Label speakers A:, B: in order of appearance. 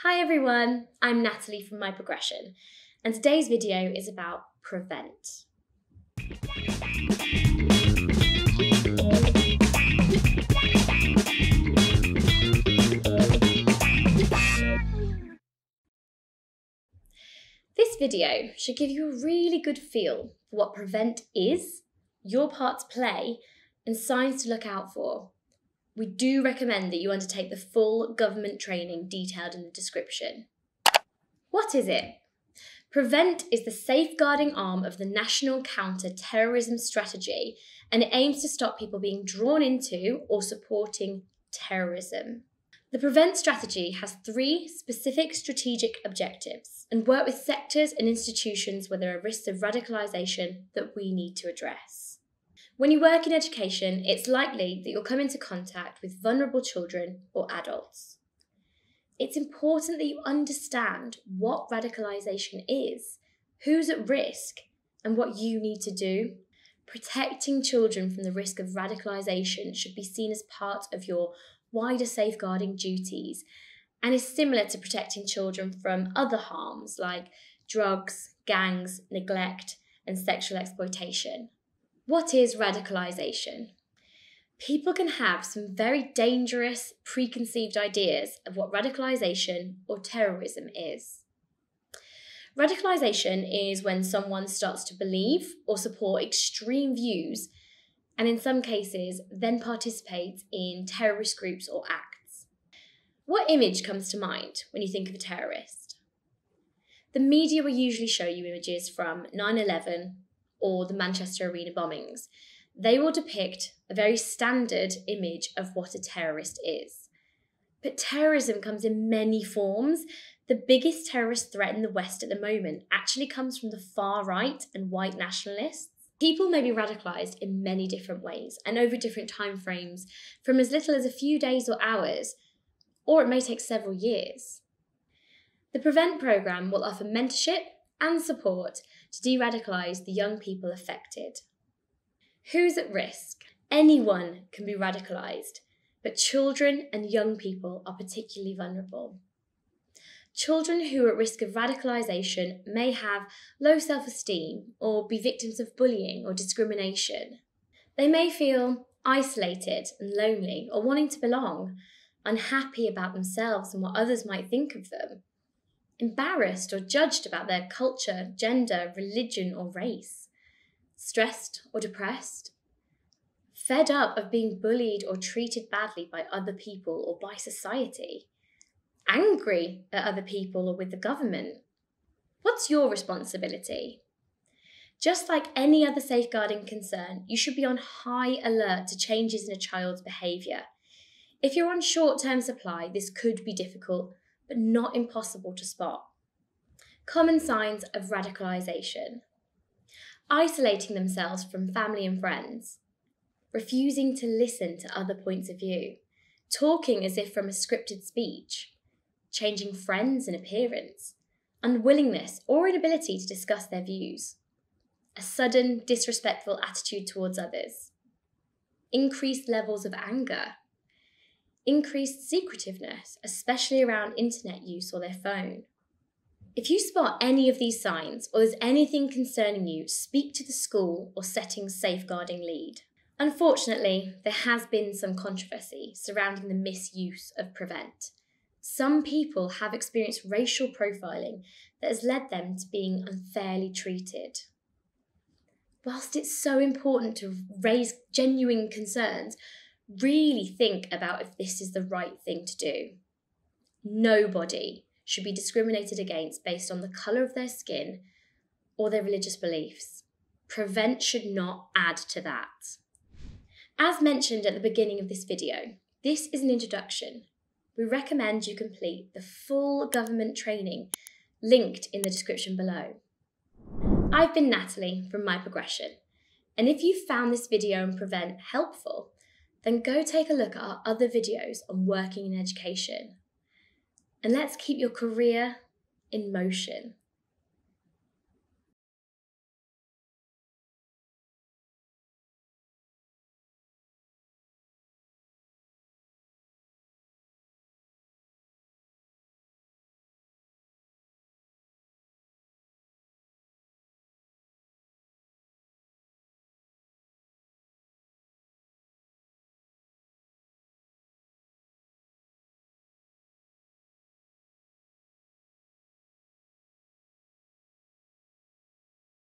A: Hi everyone, I'm Natalie from My Progression, and today's video is about prevent. This video should give you a really good feel for what prevent is, your part to play, and signs to look out for. We do recommend that you undertake the full government training detailed in the description. What is it? Prevent is the safeguarding arm of the National Counter-Terrorism Strategy, and it aims to stop people being drawn into or supporting terrorism. The Prevent strategy has 3 specific strategic objectives and work with sectors and institutions where there are risks of radicalisation that we need to address. When you work in education, it's likely that you'll come into contact with vulnerable children or adults. It's important that you understand what radicalisation is, who's at risk, and what you need to do. Protecting children from the risk of radicalisation should be seen as part of your wider safeguarding duties and is similar to protecting children from other harms like drugs, gangs, neglect, and sexual exploitation. What is radicalisation? People can have some very dangerous preconceived ideas of what radicalisation or terrorism is. Radicalisation is when someone starts to believe or support extreme views and in some cases then participates in terrorist groups or acts. What image comes to mind when you think of a terrorist? The media will usually show you images from 9/11 or the Manchester Arena bombings. They will depict a very standard image of what a terrorist is. But terrorism comes in many forms. The biggest terrorist threat in the West at the moment actually comes from the far right and white nationalists. People may be radicalised in many different ways and over different timeframes, from as little as a few days or hours, or it may take several years. The Prevent programme will offer mentorship and support to de-radicalise the young people affected. Who's at risk? Anyone can be radicalised, but children and young people are particularly vulnerable. Children who are at risk of radicalisation may have low self-esteem or be victims of bullying or discrimination. They may feel isolated and lonely or wanting to belong, unhappy about themselves and what others might think of them, embarrassed or judged about their culture, gender, religion or race, stressed or depressed, fed up of being bullied or treated badly by other people or by society, angry at other people or with the government. What's your responsibility? Just like any other safeguarding concern, you should be on high alert to changes in a child's behaviour. If you're on short-term supply, this could be difficult, but not impossible to spot. Common signs of radicalisation: isolating themselves from family and friends, refusing to listen to other points of view, talking as if from a scripted speech, changing friends and appearance, unwillingness or inability to discuss their views, a sudden disrespectful attitude towards others, increased levels of anger, increased secretiveness, especially around internet use or their phone. If you spot any of these signs or there's anything concerning you, speak to the school or settings safeguarding lead. Unfortunately, there has been some controversy surrounding the misuse of Prevent. Some people have experienced racial profiling that has led them to being unfairly treated. Whilst it's so important to raise genuine concerns, really think about if this is the right thing to do. Nobody should be discriminated against based on the colour of their skin or their religious beliefs. Prevent should not add to that. As mentioned at the beginning of this video, this is an introduction. We recommend you complete the full government training linked in the description below. I've been Natalie from My Progression, and if you found this video on Prevent helpful, then go take a look at our other videos on working in education. And let's keep your career in motion.